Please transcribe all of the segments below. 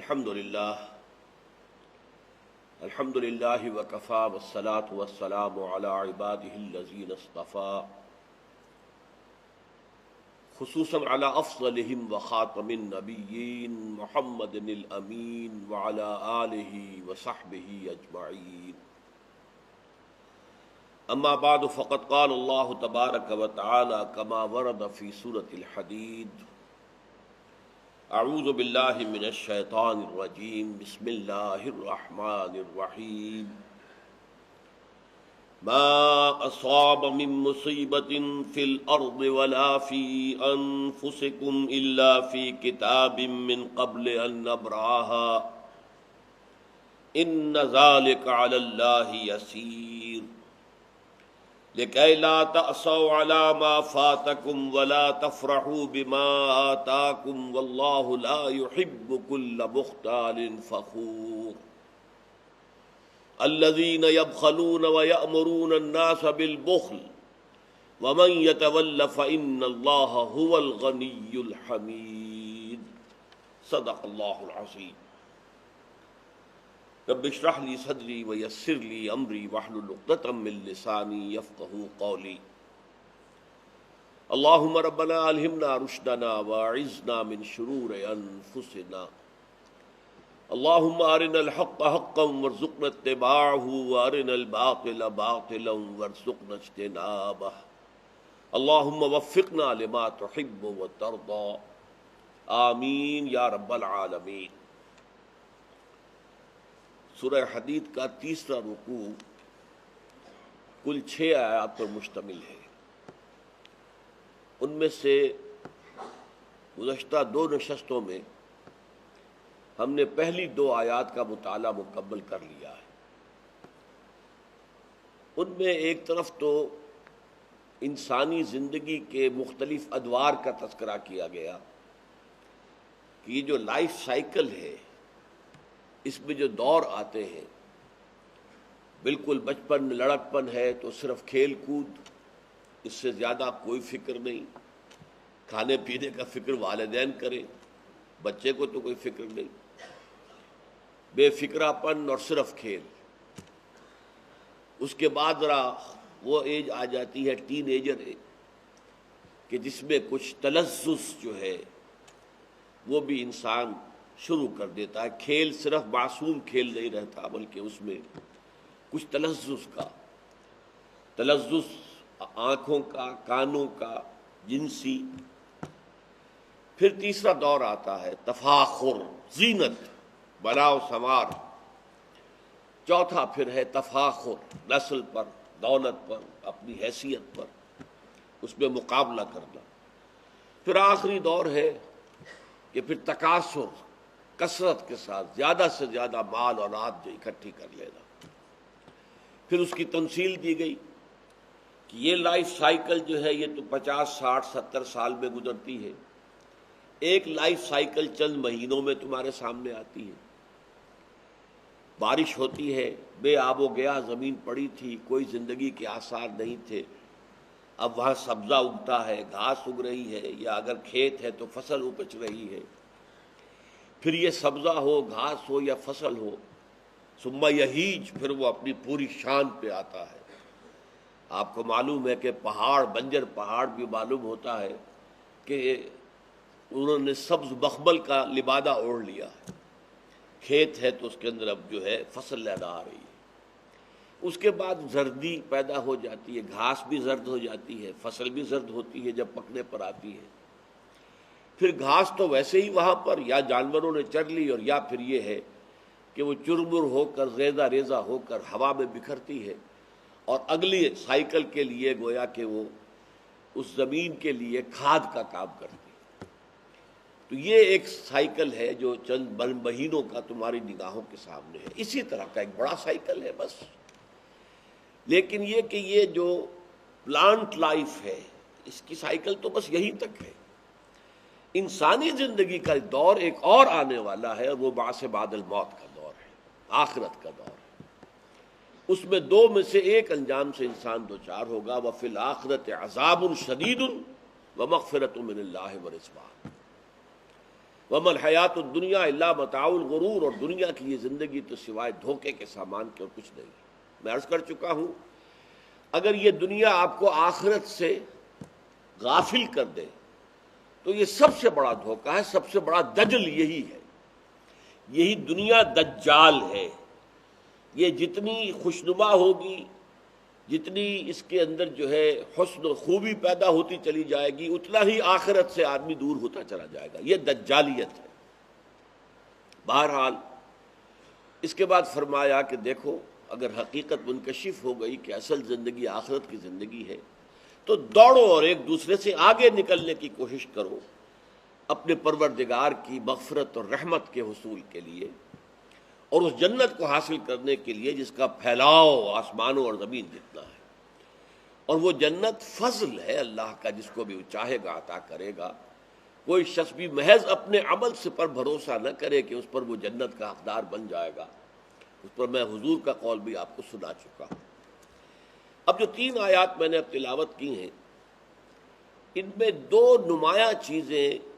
الحمد للہ وکفا والصلاة والسلام علی عباده الذین اصطفى خصوصا علی افضلهم وخاتم النبیین محمد الامین وعلی آلہ وصحبہ اجمعین اما بعد فقد قال اللہ تبارک وتعالی کما ورد فی سورة الحدید اعوذ باللہ من الشیطان الرجیم بسم اللہ الرحمن الرحیم ما اصاب من مصیبت فی الارض ولا فی انفسکم الا فی کتاب من قبل ان نبرأها ان ذلک علی اللہ یسیر لِكَيْ لَا تَأْسَوْا عَلَى مَا فَاتَكُمْ وَلَا تَفْرَحُوا بِمَا آتَاكُمْ وَاللَّهُ لَا يُحِبُّ كُلَّ مُخْتَالٍ فَخُورٍ الَّذِينَ يَبْخَلُونَ وَيَأْمُرُونَ النَّاسَ بِالْبُخْلِ وَمَنْ يَتَوَلَّ فَإِنَّ اللَّهَ هُوَ الْغَنِيُّ الْحَمِيدُ صدق اللہ العظیم رب اشرح لی صدری ویسر لی امری واحلل عقدۃ من لسانی یفقہوا قولی اللہم ربنا الہمنا رشدنا واعذنا من شرور انفسنا اللہم ارنا الحق حقا وارزقنا اتباعہ وارنا الباطل باطلا وارزقنا اجتنابہ اللہم وفقنا لما تحب وترضى آمین یا رب العالمین۔ سورہ حدید کا تیسرا رکوع کل 6 آیات پر مشتمل ہے۔ ان میں سے گزشتہ 2 نشستوں میں ہم نے پہلی 2 آیات کا مطالعہ مکمل کر لیا ہے۔ ان میں ایک طرف تو انسانی زندگی کے مختلف ادوار کا تذکرہ کیا گیا کہ یہ جو لائف سائیکل ہے اس میں جو دور آتے ہیں، بالکل بچپن میں لڑکپن ہے تو صرف کھیل کود، اس سے زیادہ کوئی فکر نہیں، کھانے پینے کا فکر والدین کریں، بچے کو تو کوئی فکر نہیں، بے فکرہ پن اور صرف کھیل۔ اس کے بعد ذرا وہ ایج آ جاتی ہے ٹین ایجر ایج کہ جس میں کچھ تلذذ جو ہے وہ بھی انسان شروع کر دیتا ہے۔ کھیل صرف معصوم کھیل نہیں رہتا بلکہ اس میں کچھ تلذذ آنکھوں کا، کانوں کا، جنسی۔ پھر تیسرا دور آتا ہے تفاخر، زینت، بناؤ سنوار۔ چوتھا پھر ہے تفاخر، نسل پر، دولت پر، اپنی حیثیت پر، اس میں مقابلہ کرنا۔ پھر آخری دور ہے کہ پھر تکاثر، کثرت کے ساتھ زیادہ سے زیادہ مال اور اولاد جو اکٹھی کر لینا۔ پھر اس کی تمثیل دی گئی کہ یہ لائف سائیکل جو ہے یہ تو 50 60 70 سال میں گزرتی ہے، ایک لائف سائیکل چند مہینوں میں تمہارے سامنے آتی ہے۔ بارش ہوتی ہے، بے آب و گیا زمین پڑی تھی، کوئی زندگی کے آثار نہیں تھے، اب وہاں سبزہ اگتا ہے، گھاس اگ رہی ہے، یا اگر کھیت ہے تو فصل اپج رہی ہے۔ پھر یہ سبزہ ہو، گھاس ہو یا فصل ہو، ثم یہیج، پھر وہ اپنی پوری شان پہ آتا ہے۔ آپ کو معلوم ہے کہ پہاڑ، بنجر پہاڑ بھی معلوم ہوتا ہے کہ انہوں نے سبز مخمل کا لبادہ اوڑھ لیا ہے۔ کھیت ہے تو اس کے اندر اب جو ہے فصل لہرا آ رہی ہے۔ اس کے بعد زردی پیدا ہو جاتی ہے، گھاس بھی زرد ہو جاتی ہے، فصل بھی زرد ہوتی ہے جب پکنے پر آتی ہے۔ پھر گھاس تو ویسے ہی وہاں پر یا جانوروں نے چر لی، اور یا پھر یہ ہے کہ وہ چرمر ہو کر، ریزہ ریزہ ہو کر ہوا میں بکھرتی ہے، اور اگلی سائیکل کے لیے گویا کہ وہ اس زمین کے لیے کھاد کا کام کرتی ہے۔ تو یہ ایک سائیکل ہے جو چند مہینوں کا تمہاری نگاہوں کے سامنے ہے۔ اسی طرح کا ایک بڑا سائیکل ہے بس، لیکن یہ کہ یہ جو پلانٹ لائف ہے اس کی سائیکل تو بس یہیں تک ہے۔ انسانی زندگی کا دور ایک اور آنے والا ہے، اور وہ بعث بعد الموت کا دور ہے، آخرت کا دور ہے۔ اس میں 2 میں سے ایک انجام سے انسان دوچار ہوگا، وفی الآخرۃ عذاب شدید ومغفرۃ من اللہ ورضوان۔ وَمَا الْحَيَاةُ الدُّنْيَا إِلَّا مَتَاعُ الْغُرُورِ، اور دنیا کی یہ زندگی تو سوائے دھوکے کے سامان کے اور کچھ نہیں۔ میں عرض کر چکا ہوں اگر یہ دنیا آپ کو آخرت سے غافل کر دے تو یہ سب سے بڑا دھوکہ ہے، سب سے بڑا دجل یہی ہے۔ یہی دنیا دجال ہے۔ یہ جتنی خوشنما ہوگی، جتنی اس کے اندر جو ہے حسن و خوبی پیدا ہوتی چلی جائے گی، اتنا ہی آخرت سے آدمی دور ہوتا چلا جائے گا۔ یہ دجالیت ہے۔ بہرحال اس کے بعد فرمایا کہ دیکھو اگر حقیقت منکشف ہو گئی کہ اصل زندگی آخرت کی زندگی ہے تو دوڑو اور ایک دوسرے سے آگے نکلنے کی کوشش کرو اپنے پروردگار کی مغفرت اور رحمت کے حصول کے لیے، اور اس جنت کو حاصل کرنے کے لیے جس کا پھیلاؤ آسمانوں اور زمین جتنا ہے۔ اور وہ جنت فضل ہے اللہ کا، جس کو بھی وہ چاہے گا عطا کرے گا۔ کوئی شخص بھی محض اپنے عمل سے پر بھروسہ نہ کرے کہ اس پر وہ جنت کا حقدار بن جائے گا۔ اس پر میں حضور کا قول بھی آپ کو سنا چکا ہوں۔ اب جو 3 آیات میں نے اب تلاوت کی ہیں، ان میں 2 نمایاں چیزیں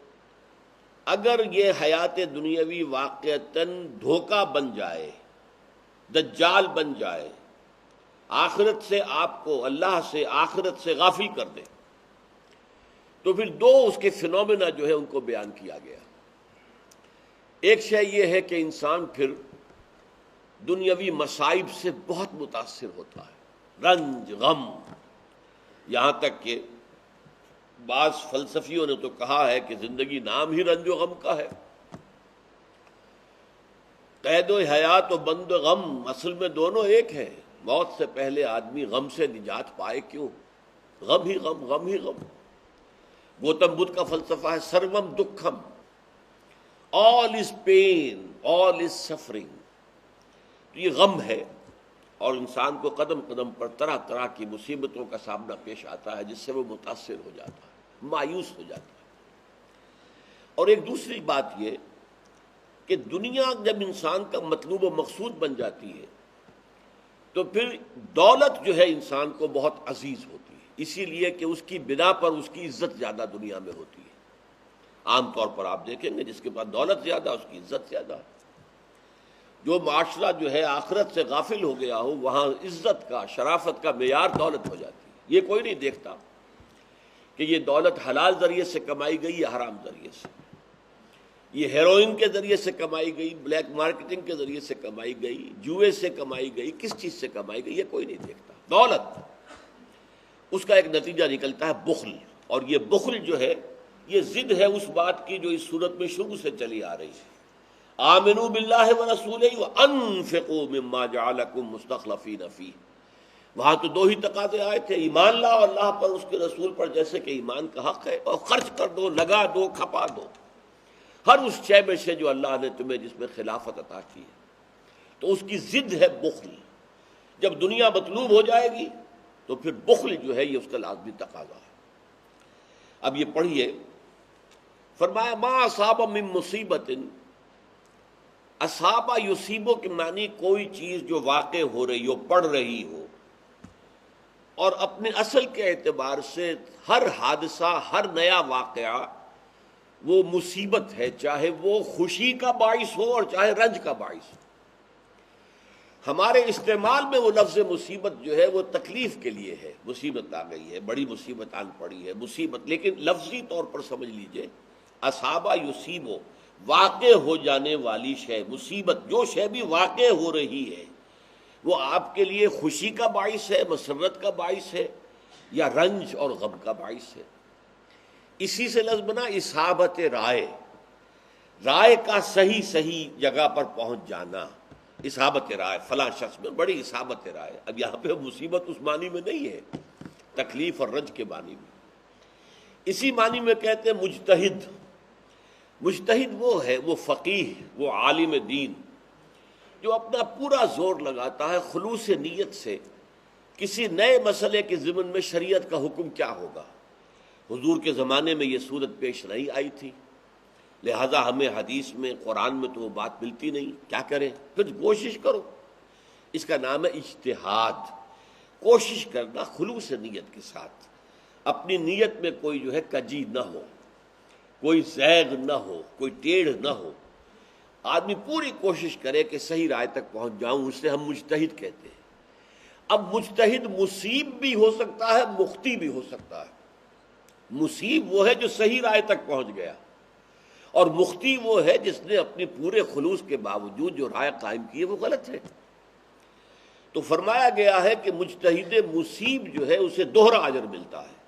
اگر یہ حیات دنیاوی واقعتاً دھوکہ بن جائے، دجال بن جائے، آخرت سے آپ کو، اللہ سے، آخرت سے غافل کر دے، تو پھر 2 اس کے فینومینا جو ہے ان کو بیان کیا گیا۔ ایک شے یہ ہے کہ انسان پھر دنیاوی مصائب سے بہت متاثر ہوتا ہے، رنج، غم، یہاں تک کہ بعض فلسفیوں نے تو کہا ہے کہ زندگی نام ہی رنج و غم کا ہے۔ قید و حیات و بند و غم اصل میں دونوں ایک ہیں۔ موت سے پہلے آدمی غم سے نجات پائے کیوں؟ غم ہی غم، غم ہی غم۔ گوتم بدھ کا فلسفہ ہے سروم دکھم، آل از پین، آل از سفرنگ۔ یہ غم ہے، اور انسان کو قدم قدم پر طرح طرح کی مصیبتوں کا سامنا پیش آتا ہے، جس سے وہ متاثر ہو جاتا ہے، مایوس ہو جاتا ہے۔ اور ایک دوسری بات یہ کہ دنیا جب انسان کا مطلوب و مقصود بن جاتی ہے تو پھر دولت جو ہے انسان کو بہت عزیز ہوتی ہے، اسی لیے کہ اس کی بنا پر اس کی عزت زیادہ دنیا میں ہوتی ہے۔ عام طور پر آپ دیکھیں گے جس کے پاس دولت زیادہ اس کی عزت زیادہ ہے۔ جو معاشرہ جو ہے آخرت سے غافل ہو گیا ہو، وہاں عزت کا، شرافت کا معیار دولت ہو جاتی ہے۔ یہ کوئی نہیں دیکھتا کہ یہ دولت حلال ذریعے سے کمائی گئی یا حرام ذریعے سے، یہ ہیروئن کے ذریعے سے کمائی گئی، بلیک مارکیٹنگ کے ذریعے سے کمائی گئی، جوئے سے کمائی گئی، کس چیز سے کمائی گئی، یہ کوئی نہیں دیکھتا۔ دولت، اس کا ایک نتیجہ نکلتا ہے بخل، اور یہ بخل جو ہے یہ ضد ہے اس بات کی جو اس صورت میں شروع سے چلی آ رہی ہے۔ آمنوا باللہ ورسولہ وانفقوا مما جعلکم مستخلفین فیہ۔ وہاں تو 2 ہی تقاضے آئے تھے، ایمان لاؤ اللہ پر، اس کے رسول پر جیسے کہ ایمان کا حق ہے، اور خرچ کر دو، لگا دو، کھپا دو ہر اس شے میں سے جو اللہ نے تمہیں جس میں خلافت عطا کی ہے۔ تو اس کی ضد ہے بخل۔ جب دنیا مطلوب ہو جائے گی تو پھر بخل جو ہے یہ اس کا لازمی تقاضا ہے۔ اب یہ پڑھیے، فرمایا ما اصاب من مصیبت، اصابہ یصیبو کے معنی کوئی چیز جو واقع ہو رہی ہو، پڑ رہی ہو، اور اپنے اصل کے اعتبار سے ہر حادثہ، ہر نیا واقعہ وہ مصیبت ہے، چاہے وہ خوشی کا باعث ہو اور چاہے رنج کا باعث ہو۔ ہمارے استعمال میں وہ لفظ مصیبت جو ہے وہ تکلیف کے لیے ہے، مصیبت آ گئی ہے، بڑی مصیبت آن پڑی ہے، مصیبت، لیکن لفظی طور پر سمجھ لیجئے اصابہ یصیبو، واقع ہو جانے والی شے، مصیبت جو شے بھی واقع ہو رہی ہے وہ آپ کے لیے خوشی کا باعث ہے، مسرت کا باعث ہے، یا رنج اور غم کا باعث ہے۔ اسی سے لفظ بنا اصابت رائے، رائے کا صحیح جگہ پر پہنچ جانا، اصابت رائے، فلاں شخص میں بڑی اصابت رائے۔ اب یہاں پہ مصیبت اس معنی میں نہیں ہے، تکلیف اور رنج کے معنی میں۔ اسی معنی میں کہتے ہیں مجتہد۔ مجتہد وہ ہے، وہ فقیہ، وہ عالم دین جو اپنا پورا زور لگاتا ہے خلوص نیت سے کسی نئے مسئلے کے ضمن میں شریعت کا حکم کیا ہوگا۔ حضور کے زمانے میں یہ صورت پیش نہیں آئی تھی، لہذا ہمیں حدیث میں، قرآن میں تو وہ بات ملتی نہیں، کیا کریں؟ پھر کوشش کرو، اس کا نام ہے اجتہاد۔ کوشش کرنا خلوص نیت کے ساتھ، اپنی نیت میں کوئی جو ہے کجی نہ ہو، کوئی زیغ نہ ہو، کوئی ٹیڑھ نہ ہو، آدمی پوری کوشش کرے کہ صحیح رائے تک پہنچ جاؤں، اسے ہم مجتہد کہتے ہیں۔ اب مجتہد مصیب بھی ہو سکتا ہے، مخطی بھی ہو سکتا ہے۔ مصیب وہ ہے جو صحیح رائے تک پہنچ گیا، اور مخطی وہ ہے جس نے اپنے پورے خلوص کے باوجود جو رائے قائم کی ہے وہ غلط ہے۔ تو فرمایا گیا ہے کہ مجتہد مصیب جو ہے اسے دوہرا اجر ملتا ہے،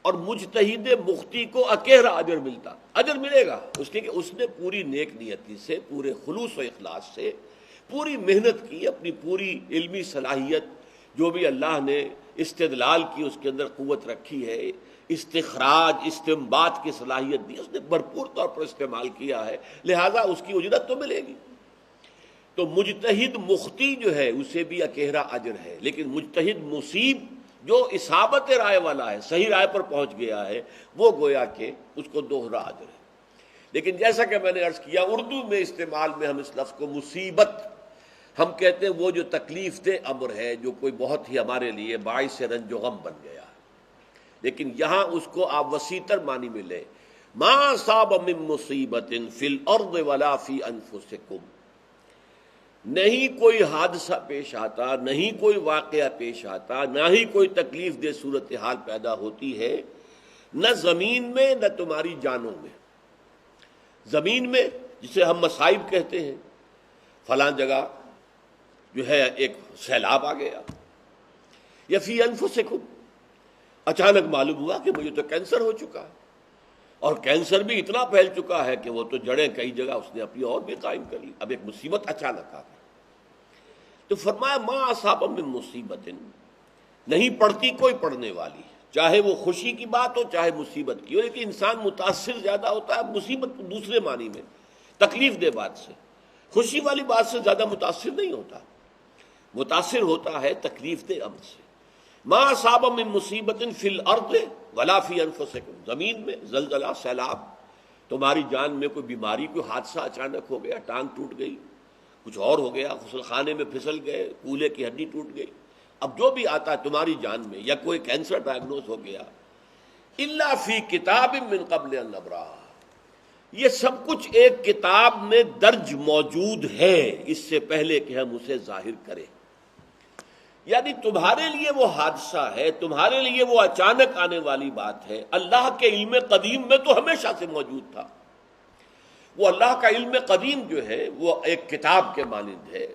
اور مجتہد مخطی کو اکیرا اجر ملتا، اجر ملے گا اس کے کہ اس نے پوری نیک نیتی سے، پورے خلوص و اخلاص سے پوری محنت کی، اپنی پوری علمی صلاحیت جو بھی اللہ نے استدلال کی اس کے اندر قوت رکھی ہے، استخراج استنباط کی صلاحیت دی، اس نے بھرپور طور پر استعمال کیا ہے، لہذا اس کی اجرت تو ملے گی۔ تو مجتہد مخطی جو ہے اسے بھی اکیرا اجر ہے، لیکن مجتہد مصیب جو اصابت رائے والا ہے، صحیح رائے پر پہنچ گیا ہے، وہ گویا کہ اس کو دوہرا اجر ہے۔ لیکن جیسا کہ میں نے عرض کیا، اردو میں استعمال میں ہم اس لفظ کو مصیبت ہم کہتے ہیں وہ جو تکلیف دہ امر ہے، جو کوئی بہت ہی ہمارے لیے باعث رنج و غم بن گیا ہے، لیکن یہاں اس کو آپ وسیع تر معنی میں لیں، ما اصاب من مصیبت فی الارض ولا فی انفسکم، نہیں کوئی حادثہ پیش آتا، نہیں کوئی واقعہ پیش آتا، نہ ہی کوئی تکلیف دہ صورتحال پیدا ہوتی ہے، نہ زمین میں نہ تمہاری جانوں میں۔ زمین میں جسے ہم مصائب کہتے ہیں، فلاں جگہ جو ہے ایک سیلاب آ گیا، یا فی انفسکم، اچانک معلوم ہوا کہ مجھے تو کینسر ہو چکا ہے، اور کینسر بھی اتنا پھیل چکا ہے کہ وہ تو جڑیں کئی جگہ اس نے اپنی اور بھی قائم کر لی، اب ایک مصیبت اچانک آ گئی۔ تو فرمایا ما اصاب من مصیبت، نہیں پڑتی کوئی پڑھنے والی، چاہے وہ خوشی کی بات ہو چاہے مصیبت کی ہو، لیکن انسان متاثر زیادہ ہوتا ہے مصیبت دوسرے معنی میں، تکلیف دہ بات سے، خوشی والی بات سے زیادہ متاثر نہیں ہوتا، متاثر ہوتا ہے تکلیف دہ امر سے۔ ما اصاب من مصیبت فی الارض ولا فی انفسکم، زمین میں زلزلہ، سیلاب، تمہاری جان میں کوئی بیماری، کوئی حادثہ اچانک ہو گیا، ٹانگ ٹوٹ گئی، کچھ اور ہو گیا، غسل خانے میں پھسل گئے، کولے کی ہڈی ٹوٹ گئی، اب جو بھی آتا ہے تمہاری جان میں، یا کوئی کینسر ڈائگنوز ہو گیا، الا فی کتاب من قبل ان نبرأہ، یہ سب کچھ ایک کتاب میں درج موجود ہے اس سے پہلے کہ ہم اسے ظاہر کریں۔ یعنی تمہارے لیے وہ حادثہ ہے، تمہارے لیے وہ اچانک آنے والی بات ہے، اللہ کے علم قدیم میں تو ہمیشہ سے موجود تھا۔ وہ اللہ کا علم قدیم جو ہے وہ ایک کتاب کے مانند ہے،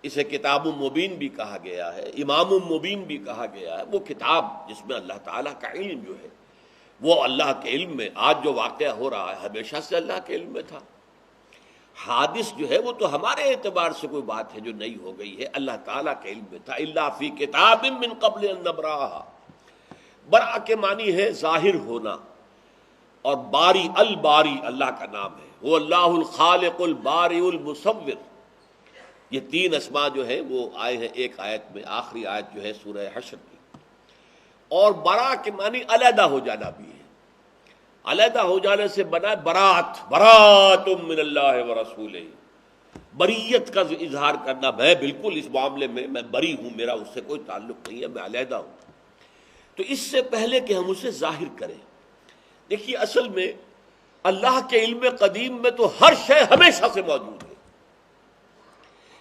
اسے کتاب مبین بھی کہا گیا ہے، امام مبین بھی کہا گیا ہے، وہ کتاب جس میں اللہ تعالیٰ کا علم جو ہے وہ اللہ کے علم میں، آج جو واقعہ ہو رہا ہے ہمیشہ سے اللہ کے علم میں تھا۔ حادث جو ہے وہ تو ہمارے اعتبار سے کوئی بات ہے جو نئی ہو گئی ہے، اللہ تعالیٰ کے علم میں تھا۔ الا فی کتاب من قبل ان نبرأہ، برأ کے معنی ہے ظاہر ہونا، اور باری، الباری اللہ کا نام ہے، وہ اللہ الخالق البارئ المصور، یہ تین اسماء جو ہیں وہ آئے ہیں ایک آیت میں، آخری آیت جو ہے سورہ حشر کی۔ اور برا کے معنی علیحدہ ہو جانا بھی ہے، علیحدہ ہو جانے سے بنا برات، برات من اللہ ورسولہ، بریت کا اظہار کرنا، میں بالکل اس معاملے میں بری ہوں، میرا اس سے کوئی تعلق نہیں ہے، میں علیحدہ ہوں۔ تو اس سے پہلے کہ ہم اسے ظاہر کریں، دیکھیے اصل میں اللہ کے علم قدیم میں تو ہر شے ہمیشہ سے موجود ہے،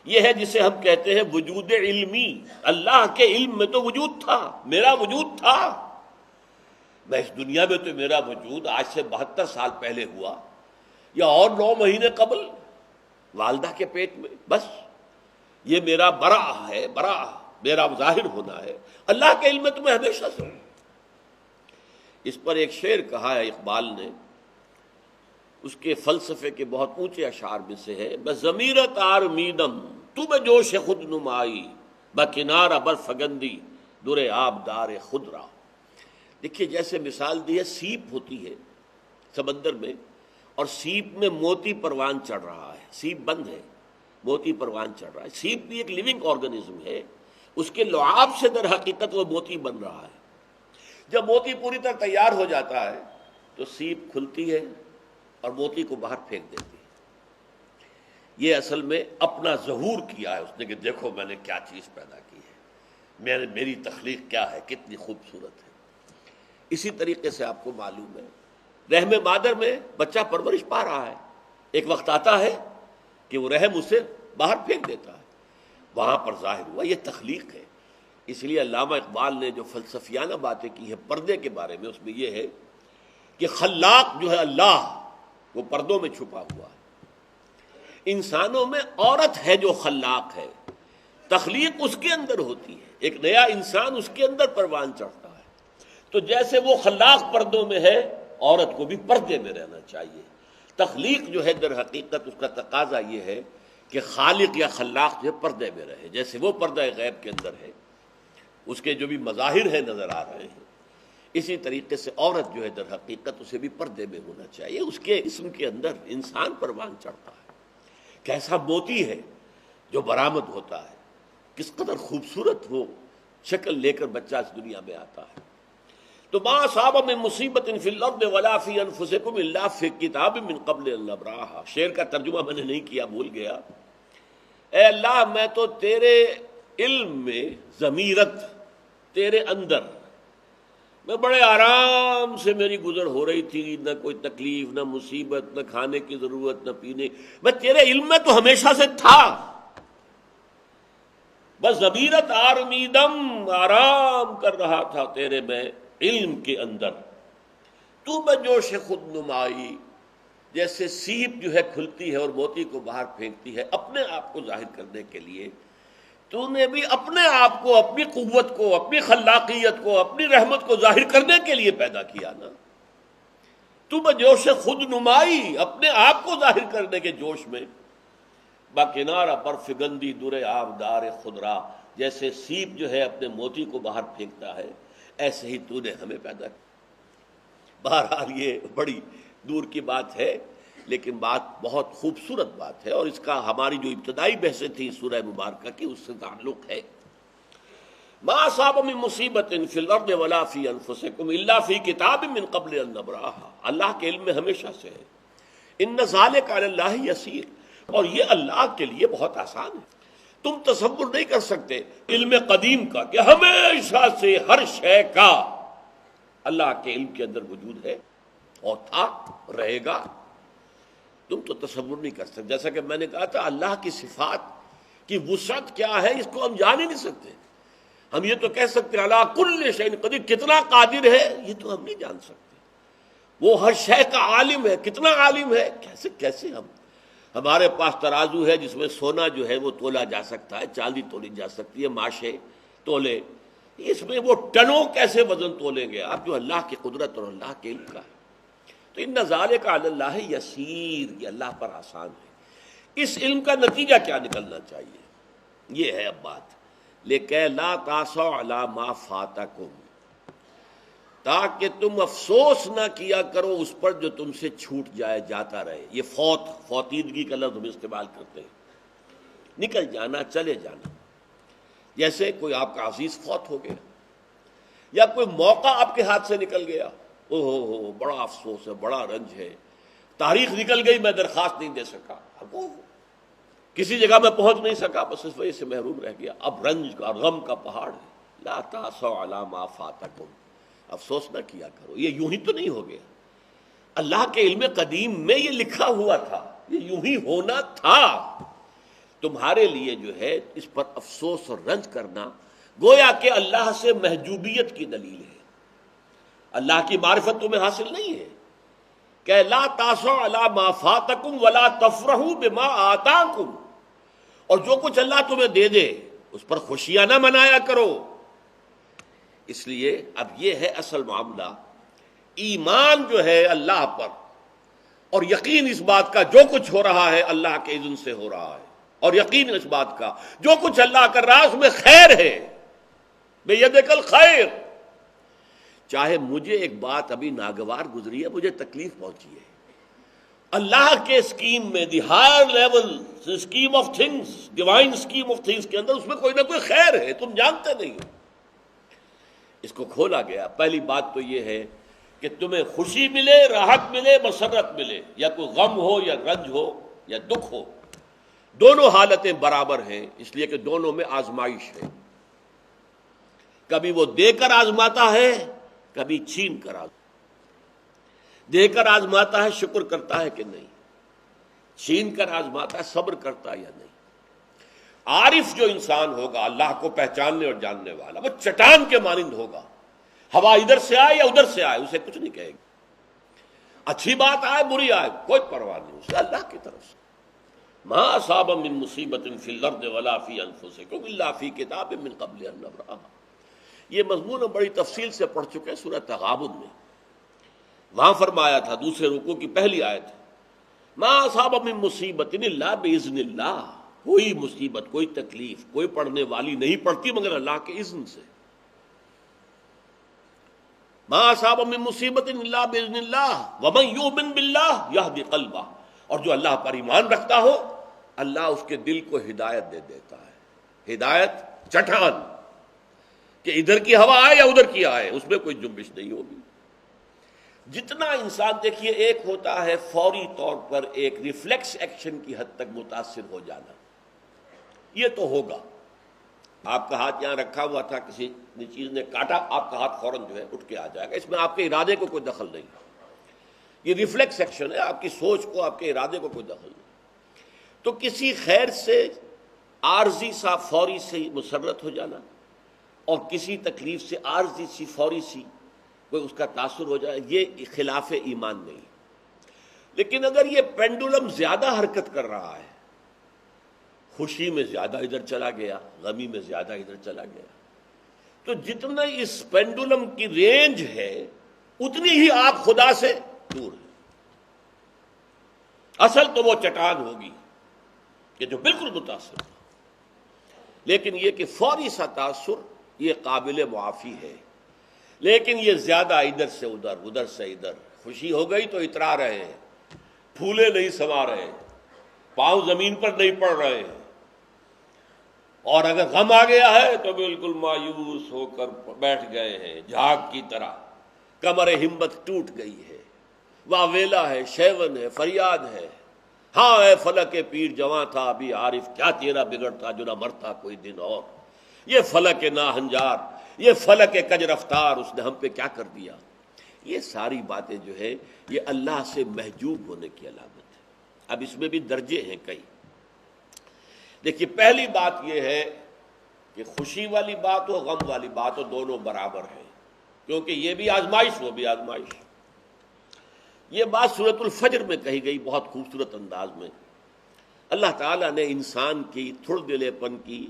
یہ ہے جسے ہم کہتے ہیں وجود علمی، اللہ کے علم میں تو وجود تھا، میرا وجود تھا، میں اس دنیا میں تو میرا وجود آج سے 72 سال پہلے ہوا، یا اور 9 مہینے قبل والدہ کے پیٹ میں، بس یہ میرا برا ہے، برا میرا ظاہر ہونا ہے، اللہ کے علم میں تو میں ہمیشہ سے ہوں۔ اس پر ایک شعر کہا ہے اقبال نے، اس کے فلسفے کے بہت اونچے اشعار میں سے ہے، بضمیرت آرمیدم تو بے جوش خود نمائی، بکنارہ برفگندی در آبدار خود را۔ دیکھیے جیسے مثال دی ہے، سیپ ہوتی ہے سمندر میں، اور سیپ میں موتی پروان چڑھ رہا ہے، سیپ بند ہے، موتی پروان چڑھ رہا ہے، سیپ بھی ایک لیونگ آرگنزم ہے، اس کے لعاب سے در حقیقت وہ موتی بن رہا ہے۔ جب موتی پوری طرح تیار ہو جاتا ہے تو سیپ کھلتی ہے اور موتی کو باہر پھینک دیتی ہے۔ یہ اصل میں اپنا ظہور کیا ہے اس نے کہ دیکھو میں نے کیا چیز پیدا کی ہے، میری تخلیق کیا ہے، کتنی خوبصورت ہے۔ اسی طریقے سے آپ کو معلوم ہے رحم مادر میں بچہ پرورش پا رہا ہے، ایک وقت آتا ہے کہ وہ رحم اسے باہر پھینک دیتا ہے، وہاں پر ظاہر ہوا یہ تخلیق ہے۔ اس لیے علامہ اقبال نے جو فلسفیانہ باتیں کی ہے پردے کے بارے میں، اس میں یہ ہے کہ خلاق جو ہے اللہ، وہ پردوں میں چھپا ہوا ہے۔ انسانوں میں عورت ہے جو خلاق ہے، تخلیق اس کے اندر ہوتی ہے، ایک نیا انسان اس کے اندر پروان چڑھتا ہے۔ تو جیسے وہ خلاق پردوں میں ہے، عورت کو بھی پردے میں رہنا چاہیے۔ تخلیق جو ہے در حقیقت اس کا تقاضا یہ ہے کہ خالق یا خلاق جو ہے پردے میں رہے، جیسے وہ پردہ غیب کے اندر ہے، اس کے جو بھی مظاہر ہیں نظر آ رہے ہیں، اسی طریقے سے عورت جو ہے در حقیقت اسے بھی پردے میں ہونا چاہیے۔ اس کے اسم کے اندر انسان پروان چڑھتا ہے، کیسا موتی ہے جو برآمد ہوتا ہے، کس قدر خوبصورت وہ شکل لے کر بچہ اس دنیا میں آتا ہے۔ تو ما اصاب من مصیبت فی الارض ولا فی انفسکم الا فی کتاب من قبل ان نبرأها۔ شعر کا ترجمہ میں نے نہیں کیا، بھول گیا۔ اے اللہ، میں تو تیرے علم میں ضمیرت، تیرے اندر میں بڑے آرام سے میری گزر ہو رہی تھی، نہ کوئی تکلیف، نہ مصیبت، نہ کھانے کی ضرورت، نہ پینے، میں تیرے علم میں تو ہمیشہ سے تھا، بس ضمیرت آرمیدم، آرام کر رہا تھا تیرے میں علم کے اندر۔ تو بجوش خود نمائی، جیسے سیپ جو ہے کھلتی ہے اور موتی کو باہر پھینکتی ہے اپنے آپ کو ظاہر کرنے کے لیے، تو نے بھی اپنے آپ کو، اپنی قوت کو، اپنی خلاقیت کو، اپنی رحمت کو ظاہر کرنے کے لیے پیدا کیا نا۔ تو بجوش خود نمائی، اپنے آپ کو ظاہر کرنے کے جوش میں، باکنارہ پر فگندی در آبدار خدرا، جیسے سیپ جو ہے اپنے موتی کو باہر پھینکتا ہے، ایسے ہی تو نے ہمیں پیدا کیا۔ بہرحال یہ بڑی دور کی بات ہے، لیکن بات بہت خوبصورت بات ہے، اور اس کا ہماری جو ابتدائی بحثیں تھیں سورہ مبارکہ کی، اس سے تعلق ہے۔ ما اصاب من مصیبت فی الارض ولا فی انفسکم الا فی کتاب من قبل ان نبرأها، اللہ کے علم میں ہمیشہ سے ہے۔ ان ذلک علی اللہ یسیر، اور یہ اللہ کے لیے بہت آسان ہے۔ تم تصور نہیں کر سکتے علم قدیم کا کہ ہمیشہ سے ہر شے کا اللہ کے علم کے اندر وجود ہے اور تھا، رہے گا۔ تم تو تصور نہیں کر سکتے۔ جیسا کہ میں نے کہا تھا، اللہ کی صفات کی وسعت کیا ہے اس کو ہم جان ہی نہیں سکتے۔ ہم یہ تو کہہ سکتے ہیں اللہ کل شیء قدیر، کتنا قادر ہے یہ تو ہم نہیں جان سکتے۔ وہ ہر شے کا عالم ہے، کتنا عالم ہے، کیسے ہمارے پاس ترازو ہے جس میں سونا جو ہے وہ تولا جا سکتا ہے، چاندی تولی جا سکتی ہے، ماشے تولے، اس میں وہ ٹنوں کیسے وزن تولیں گے آپ، جو اللہ کی قدرت اور اللہ کے علم کا ہے۔ تو ان ذالک علی اللہ یسیر، یہ اللہ پر آسان ہے۔ اس علم کا نتیجہ کیا نکلنا چاہیے، یہ ہے اب بات۔ لیکن لا تاسوا علی ما فاتکم، تاکہ تم افسوس نہ کیا کرو اس پر جو تم سے چھوٹ جائے، جاتا رہے۔ یہ فوتیدگی کا لفظ ہم استعمال کرتے ہیں، نکل جانا، چلے جانا۔ جیسے کوئی آپ کا عزیز فوت ہو گیا، یا کوئی موقع آپ کے ہاتھ سے نکل گیا، ہو بڑا افسوس ہے، بڑا رنج ہے، تاریخ نکل گئی، میں درخواست نہیں دے سکا، کسی جگہ میں پہنچ نہیں سکا، بس اس وجہ سے محروم رہ گیا۔ اب رنج کا، غم کا پہاڑ ہے۔ لا تاسوا علی ما فاتکم، افسوس نہ کیا کرو، یہ یوں ہی تو نہیں ہو گیا، اللہ کے علم قدیم میں یہ لکھا ہوا تھا، یہ یوں ہی ہونا تھا۔ تمہارے لیے جو ہے اس پر افسوس اور رنج کرنا گویا کہ اللہ سے محجوبیت کی دلیل ہے، اللہ کی معرفت تمہیں حاصل نہیں ہے۔ کہ لا تاسوا علی ما فاتکم ولا تفرحوا بما آتاکم، اور جو کچھ اللہ تمہیں دے دے اس پر خوشیاں نہ منایا کرو۔ اس لیے اب یہ ہے اصل معاملہ، ایمان جو ہے اللہ پر، اور یقین اس بات کا جو کچھ ہو رہا ہے اللہ کے اذن سے ہو رہا ہے، اور یقین اس بات کا جو کچھ اللہ کر رہا ہے اس میں خیر ہے، بیدک الخیر۔ چاہے مجھے ایک بات ابھی ناگوار گزری ہے، مجھے تکلیف پہنچی ہے، اللہ کے اسکیم میں، the higher level scheme of things, divine scheme of things کے اندر اس میں کوئی نہ کوئی خیر ہے، تم جانتے نہیں ہو۔ اس کو کھولا گیا۔ پہلی بات تو یہ ہے کہ تمہیں خوشی ملے، راحت ملے، مسرت ملے، یا کوئی غم ہو یا رنج ہو یا دکھ ہو، دونوں حالتیں برابر ہیں، اس لیے کہ دونوں میں آزمائش ہے۔ کبھی وہ دے کر آزماتا ہے، کبھی چھین کر آزماتا ہے۔ دے کر آزماتا ہے شکر کرتا ہے کہ نہیں، چھین کر آزماتا ہے صبر کرتا ہے یا نہیں۔ عارف جو انسان ہوگا اللہ کو پہچاننے اور جاننے والا، وہ چٹان کے مانند ہوگا، ہوا ادھر سے آئے یا ادھر سے آئے اسے کچھ نہیں کہے گی، اچھی بات آئے بری آئے کوئی پرواہ نہیں اسے اللہ کی طرف سے۔ ما اصاب من مصیبت فی الارض ولا فی انفسکم الا فی کتاب من قبل ان نبرأها۔ یہ مضمون ہم بڑی تفصیل سے پڑھ چکے ہیں سورۃ تغابن میں، وہاں فرمایا تھا دوسرے رکوع کی پہلی آیت، ما اصاب من مصیبت الا باذن اللہ، کوئی مصیبت کوئی تکلیف کوئی پڑھنے والی نہیں پڑتی مگر اللہ کے اذن سے۔ ما اصاب من مصیبت الا باذن اللہ ومن یؤمن باللہ یہدی قلبہ، اور جو اللہ پر ایمان رکھتا ہو اللہ اس کے دل کو ہدایت دے دیتا ہے، ہدایت چٹان کہ ادھر کی ہوا آئے یا ادھر کی آئے اس میں کوئی جنبش نہیں ہوگی۔ جتنا انسان دیکھیے ایک ہوتا ہے فوری طور پر ایک ریفلیکس ایکشن کی حد تک متاثر ہو جانا، یہ تو ہوگا، آپ کا ہاتھ یہاں رکھا ہوا تھا کسی چیز نے کاٹا آپ کا ہاتھ فوراً جو ہے اٹھ کے آ جائے گا، اس میں آپ کے ارادے کو کوئی دخل نہیں، یہ ریفلیکس ایکشن ہے، آپ کی سوچ کو آپ کے ارادے کو کوئی دخل نہیں۔ تو کسی خیر سے عارضی سا فوری سے مسرت ہو جانا اور کسی تکلیف سے عارضی سی فوری سی کوئی اس کا تاثر ہو جائے، یہ خلاف ایمان نہیں۔ لیکن اگر یہ پینڈولم زیادہ حرکت کر رہا ہے، خوشی میں زیادہ ادھر چلا گیا غمی میں زیادہ ادھر چلا گیا، تو جتنا اس پینڈولم کی رینج ہے اتنی ہی آپ خدا سے دور ہیں۔ اصل تو وہ چٹان ہوگی کہ جو بالکل متاثر ہو، لیکن یہ کہ فوری سا تاثر یہ قابل معافی ہے، لیکن یہ زیادہ ادھر سے ادھر ادھر سے ادھر، خوشی ہو گئی تو اترا رہے ہیں، پھولے نہیں سما رہے، پاؤں زمین پر نہیں پڑ رہے ہیں، اور اگر غم آ گیا ہے تو بالکل مایوس ہو کر بیٹھ گئے ہیں جھاگ کی طرح، کمر ہمت ٹوٹ گئی ہے، واویلا ہے، شیون ہے، فریاد ہے، ہاں اے فلک پیر جواں تھا ابھی عارف، کیا تیرا بگڑتا جو نہ مرتا کوئی دن اور، یہ فلک ناہنجار، یہ فلک کج رفتار اس نے ہم پہ کیا کر دیا۔ یہ ساری باتیں جو ہے یہ اللہ سے محجوب ہونے کی علامت ہے۔ اب اس میں بھی درجے ہیں کئی۔ دیکھیے پہلی بات یہ ہے کہ خوشی والی بات ہو غم والی بات ہو دونوں برابر ہیں، کیونکہ یہ بھی آزمائش وہ بھی آزمائش۔ یہ بات سورۃ الفجر میں کہی گئی بہت خوبصورت انداز میں، اللہ تعالیٰ نے انسان کی تھڑ دلے پن کی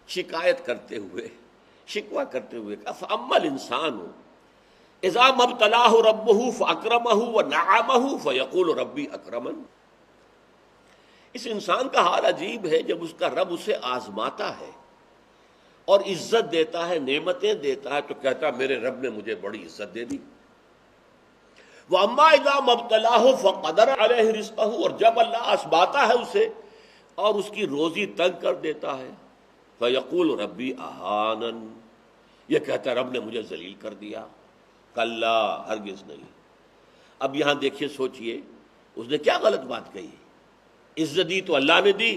شکایت کرتے ہوئے شکوہ کرتے ہوئے کہا فَأَمَّا الْإِنسَانُ إِذَا مَا ابْتَلَاهُ رَبُّهُ فَأَكْرَمَهُ وَنَعَمَهُ فَيَقُولُ رَبِّي أَكْرَمَنِ۔ اس انسان کا حال عجیب ہے جب اس کا رب اسے آزماتا ہے اور عزت دیتا ہے نعمتیں دیتا ہے تو کہتا میرے رب نے مجھے بڑی عزت دے دی۔ وَأَمَّا إِذَا مَا ابْتَلَاهُ فَقَدَرَ عَلَيْهِ رِزْقَهُ، اور جب اللہ آزماتا ہے اسے اور اس کی روزی تنگ کر دیتا ہے فَيَقُولُ رَبِّي أَهَانَنِ، یہ کہتا ہے رب نے مجھے ذلیل کر دیا۔ کلا، ہرگز نہیں۔ اب یہاں دیکھیے سوچئے اس نے کیا غلط بات کہی، عزت دی تو اللہ نے دی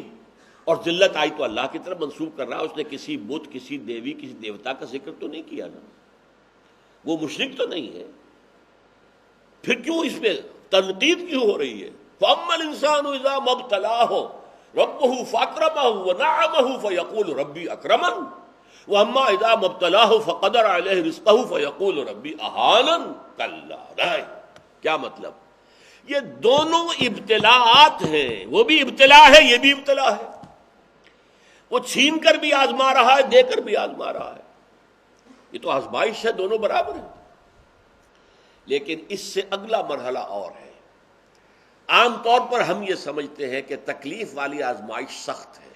اور ذلت آئی تو اللہ کی طرف منسوب کر رہا، اس نے کسی بت کسی دیوی کسی دیوتا کا ذکر تو نہیں کیا نا، وہ مشرک تو نہیں ہے، پھر کیوں اس میں تنقید کیوں ہو رہی ہے؟ فَأَمَّا الْإِنسَانُ إِذَا مَا ابْتَلَاهُ رَبُّهُ فَأَكْرَمَهُ وَنَعَمَهُ فَيَقُولُ رَبِّي أَكْرَمَنِ وَأَمَّا إِذَا مَا ابْتَلَاهُ فَقَدَرَ عَلَيْهِ رِزْقَهُ فَيَقُولُ رَبِّي أَهَانَنِ کلا نہیں۔ کیا مطلب؟ یہ دونوں ابتلاءات ہیں، وہ بھی ابتلا ہے یہ بھی ابتلا ہے، وہ چھین کر بھی آزما رہا ہے دے کر بھی آزما رہا ہے، یہ تو آزمائش ہے، دونوں برابر ہیں۔ لیکن اس سے اگلا مرحلہ اور ہے۔ عام طور پر ہم یہ سمجھتے ہیں کہ تکلیف والی آزمائش سخت ہے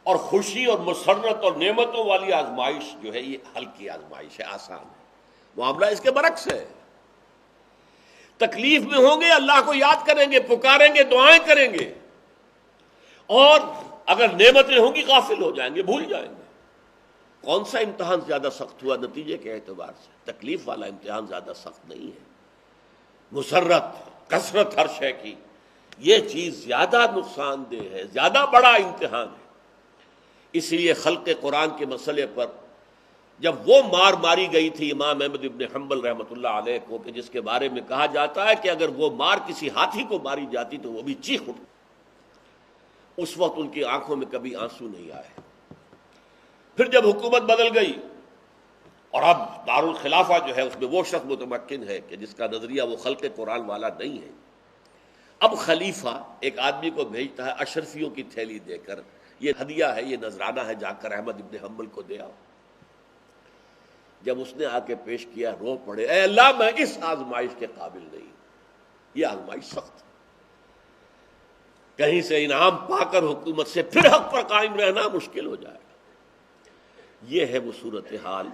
اور خوشی اور مسرت اور نعمتوں والی آزمائش جو ہے یہ ہلکی آزمائش ہے، آسان ہے۔ معاملہ اس کے برعکس ہے۔ تکلیف میں ہوں گے اللہ کو یاد کریں گے، پکاریں گے، دعائیں کریں گے، اور اگر نعمتیں ہوں گی غافل ہو جائیں گے، بھول جائیں گے۔ کون سا امتحان زیادہ سخت ہوا نتیجے کے اعتبار سے؟ تکلیف والا امتحان زیادہ سخت نہیں ہے۔ مسرت، کثرت ہر شے کی، یہ چیز زیادہ نقصان دہ ہے، زیادہ بڑا امتحان ہے۔ اس لیے خلق قرآن کے مسئلے پر جب وہ مار ماری گئی تھی امام احمد ابن حنبل رحمۃ اللہ علیہ کو، کہ جس کے بارے میں کہا جاتا ہے کہ اگر وہ مار کسی ہاتھی کو ماری جاتی تو وہ بھی چیخ اٹھتی، اس وقت ان کی آنکھوں میں کبھی آنسو نہیں آئے۔ پھر جب حکومت بدل گئی اور اب دارالخلافہ جو ہے اس میں وہ شخص متمکن ہے کہ جس کا نظریہ وہ خلق قرآن والا نہیں ہے، اب خلیفہ ایک آدمی کو بھیجتا ہے اشرفیوں کی تھیلی دے کر، یہ ہدیہ ہے، یہ نذرانہ ہے، جا کر احمد ابن حنبل کو دے آؤ۔ جب اس نے آ کے پیش کیا، رو پڑے، اے اللہ میں اس آزمائش کے قابل نہیں، یہ آزمائش سخت ہے، کہیں سے انعام پا کر حکومت سے پھر حق پر قائم رہنا مشکل ہو جائے گا۔ یہ ہے وہ صورتحال۔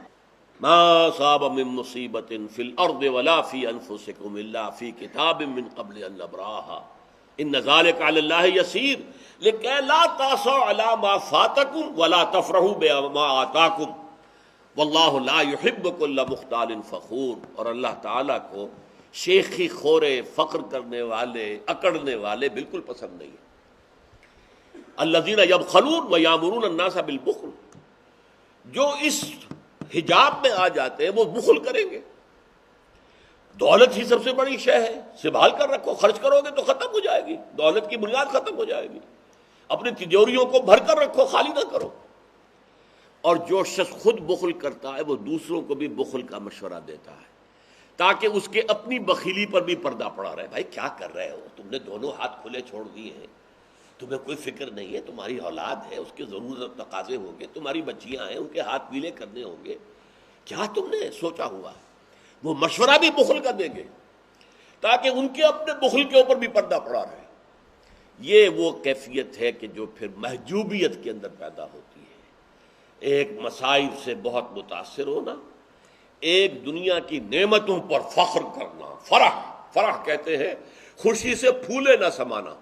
ما اصاب من مصیبت فی الارض ولا فی انفسکم الا فی کتاب من قبل ان نبراها ان ذلک علی اللہ یسیر لکہ لا تأسوا علی ما فاتکم ولا تفرحوا بما آتاکم واللہ لا یحب کل مختال فخور۔ اور اللہ تعالیٰ کو شیخی خورے، فخر کرنے والے، اکڑنے والے بالکل پسند نہیں ہے۔ الذین یبخلون ویامرون الناس بالبخل، جو اس حجاب میں آ جاتے ہیں وہ بخل کریں گے۔ دولت ہی سب سے بڑی شے ہے، سنبھال کر رکھو، خرچ کرو گے تو ختم ہو جائے گی، دولت کی بنیاد ختم ہو جائے گی۔ اپنی تجوریوں کو بھر کر رکھو، خالی نہ کرو۔ اور جو شخص خود بخل کرتا ہے وہ دوسروں کو بھی بخل کا مشورہ دیتا ہے، تاکہ اس کے اپنی بخیلی پر بھی پردہ پڑا رہے۔ بھائی کیا کر رہے ہو تم نے، دونوں ہاتھ کھلے چھوڑ دیے ہیں، تمہیں کوئی فکر نہیں ہے، تمہاری اولاد ہے، اس کے ضرورت تقاضے ہوں گے، تمہاری بچیاں ہیں، ان کے ہاتھ پیلے کرنے ہوں گے، کیا تم نے سوچا ہوا ہے؟ وہ مشورہ بھی بخل کا دیں گے تاکہ ان کے اپنے بخل کے اوپر بھی پردہ پڑا رہے۔ یہ وہ کیفیت ہے کہ جو پھر محجوبیت کے اندر پیدا ہوتی ہے، ایک مسائل سے بہت متاثر ہونا، ایک دنیا کی نعمتوں پر فخر کرنا، فرح کہتے ہیں خوشی سے پھولے نہ سمانا۔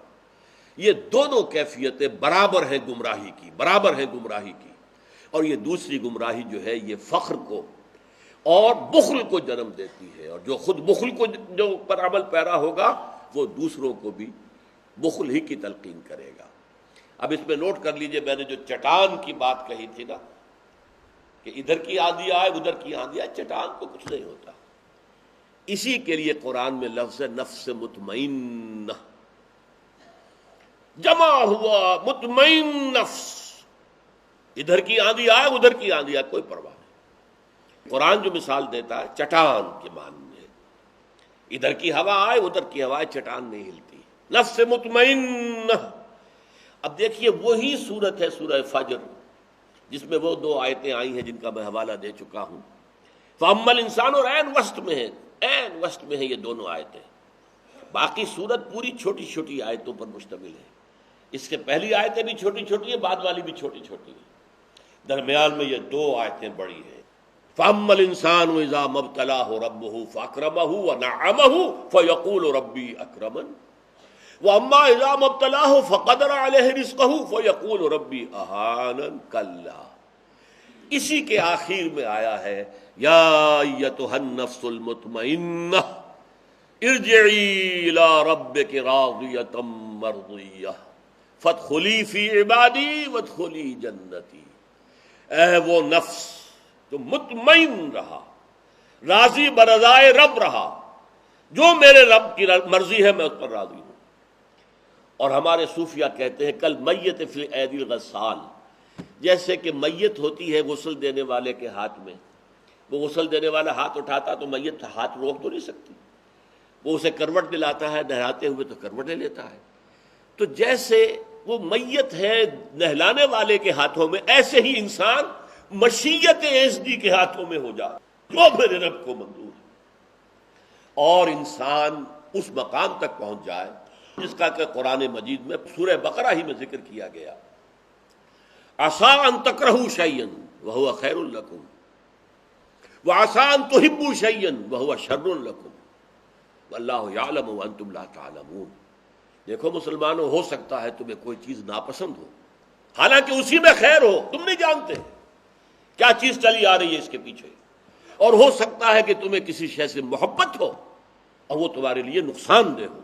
یہ دونوں کیفیتیں برابر ہیں گمراہی کی، اور یہ دوسری گمراہی جو ہے یہ فخر کو اور بخل کو جنم دیتی ہے، اور جو خود بخل کو جو پر عمل پیرا ہوگا وہ دوسروں کو بھی بخل ہی کی تلقین کرے گا۔ اب اس میں نوٹ کر لیجئے، میں نے جو چٹان کی بات کہی تھی نا، کہ ادھر کی آندھی آئے ادھر کی آندھی آئے، چٹان کو کچھ نہیں ہوتا۔ اسی کے لیے قرآن میں لفظ نفس مطمئنہ جمع ہوا، مطمئن نفس، ادھر کی آندھی آئے ادھر کی آندھی آئے کوئی پرواہ نہیں۔ قرآن جو مثال دیتا ہے چٹان کے معنی میں، ادھر کی ہوا آئے ادھر کی ہوا آئے، چٹان نہیں ہلتی، نفس مطمئنہ۔ اب دیکھیے وہی صورت ہے سورہ فجر، جس میں وہ دو آیتیں آئی ہیں جن کا میں حوالہ دے چکا ہوں۔ فَأَمَّا الْإِنسَانُ، اور عین وسط میں ہیں یہ دونوں آیتیں۔ باقی صورت پوری چھوٹی چھوٹی آیتوں پر مشتمل ہے، اس کے پہلی آیتیں بھی چھوٹی چھوٹی ہیں، بعد والی بھی چھوٹی چھوٹی ہیں، درمیان میں یہ دو آیتیں بڑی ہیں۔ فَأَمَّا الْإِنسَانُ إِذَا مَا ابْتَلَاهُ رَبُّهُ فَأَكْرَمَهُ وَنَعَّمَهُ فَيَقُولُ رَبِّي أَكْرَمَنِ وَأَمَّا إِذَا مَا ابْتَلَاهُ فَقَدَرَ عَلَيْهِ رِزْقَهُ فَيَقُولُ رَبِّي أَهَانَنِ كَلَّا۔ اسی کے آخر میں آیا ہے یا ایتھا النفس المطمئنہ ارجعی الی ربک راضیۃ مرضیہ فادخلی فی عبادی وادخلی جنتی۔ اے وہ نفس جو مطمئن رہا، راضی برضائے رب رہا، جو میرے رب کی مرضی ہے میں اس پر راضی ہوں۔ اور ہمارے صوفیہ کہتے ہیں کل میت فی ایدی الغسال، جیسے کہ میت ہوتی ہے غسل دینے والے کے ہاتھ میں، وہ غسل دینے والا ہاتھ اٹھاتا تو میت ہاتھ روک تو نہیں سکتی، وہ اسے کروٹ دلاتا ہے نہلاتے ہوئے تو کروٹ لے لیتا ہے۔ تو جیسے وہ میت ہے نہلانے والے کے ہاتھوں میں، ایسے ہی انسان مشیت ایزدی کے ہاتھوں میں ہو جائے جو میرے رب کو منظور ہے، اور انسان اس مقام تک پہنچ جائے جس کا کہ قرآن مجید میں سورہ بقرہ ہی میں ذکر کیا گیا، عسیٰ ان تکرہوا شیئا وہو خیر لکم وعسیٰ ان تحبوا شیئا وہو شر لکم واللہ یعلم وانتم لا تعلمون۔ دیکھو مسلمانوں، ہو سکتا ہے تمہیں کوئی چیز ناپسند ہو، حالانکہ اسی میں خیر ہو، تم نہیں جانتے کیا چیز چلی آ رہی ہے اس کے پیچھے، اور ہو سکتا ہے کہ تمہیں کسی شے سے محبت ہو اور وہ تمہارے لیے نقصان دہ ہو۔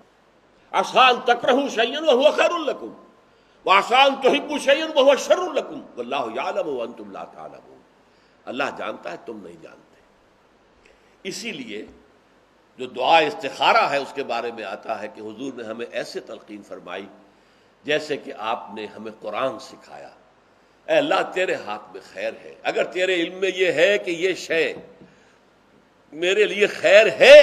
عسیٰ ان تکرہوا شیئا وہو خیر لکم وعسیٰ ان تحبوا شیئا وہو شر لکم واللہ یعلم وانتم لا تعلمون۔ اللہ جانتا ہے، تم نہیں جانتے۔ اسی لیے جو دعا استخارہ ہے اس کے بارے میں آتا ہے کہ حضور نے ہمیں ایسے تلقین فرمائی جیسے کہ آپ نے ہمیں قرآن سکھایا۔ اے اللہ تیرے ہاتھ میں خیر ہے، اگر تیرے علم میں یہ ہے کہ یہ شے میرے لیے خیر ہے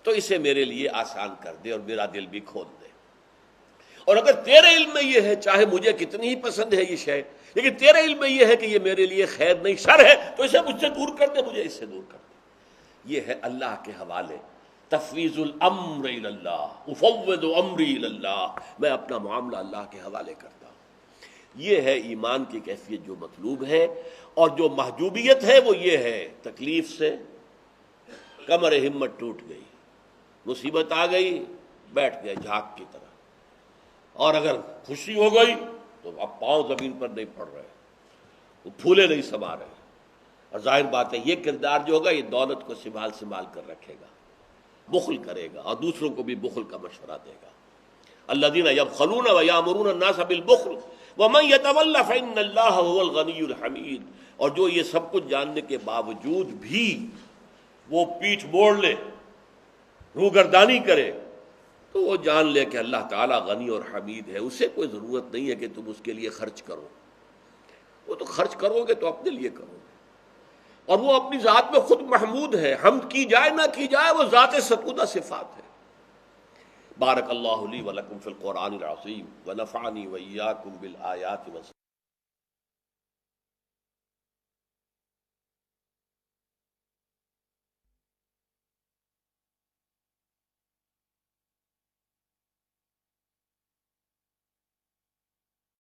تو اسے میرے لیے آسان کر دے اور میرا دل بھی کھول دے، اور اگر تیرے علم میں یہ ہے، چاہے مجھے کتنی ہی پسند ہے یہ شے، لیکن تیرے علم میں یہ ہے کہ یہ میرے لیے خیر نہیں شر ہے، تو اسے مجھ سے دور کر دے، مجھے اس سے دور کر دے۔ یہ ہے اللہ کے حوالے، تفویض الامر الی اللہ، افوض امری الی اللہ، میں اپنا معاملہ اللہ کے حوالے کرتا ہوں۔ یہ ہے ایمان کی کیفیت جو مطلوب ہے، اور جو محجوبیت ہے وہ یہ ہے تکلیف سے کمر ہمت ٹوٹ گئی، مصیبت آ گئی بیٹھ گئے جھاگ کی طرح، اور اگر خوشی ہو گئی تو اب پاؤں زمین پر نہیں پڑ رہے، وہ پھولے نہیں سما رہے، اور ظاہر بات ہے یہ کردار جو ہوگا یہ دولت کو سنبھال کر رکھے گا، بخل کرے گا اور دوسروں کو بھی بخل کا مشورہ دے گا۔ الذین یبخلون ویامرون الناس بالبخل ومن یتول فإن اللہ هو الغنی الحمید، اور جو یہ سب کچھ جاننے کے باوجود بھی وہ پیٹھ موڑ لے، روگردانی کرے، تو وہ جان لے کہ اللہ تعالیٰ غنی اور حمید ہے، اسے کوئی ضرورت نہیں ہے کہ تم اس کے لیے خرچ کرو، وہ تو خرچ کرو گے تو اپنے لیے کرو گے، اور وہ اپنی ذات میں خود محمود ہے، حمد کی جائے نہ کی جائے وہ ذات ستودہ صفات ہے۔ بارک اللہ لی ولکم فی القرآن العظیم ونفعنی وإیاکم بالآیات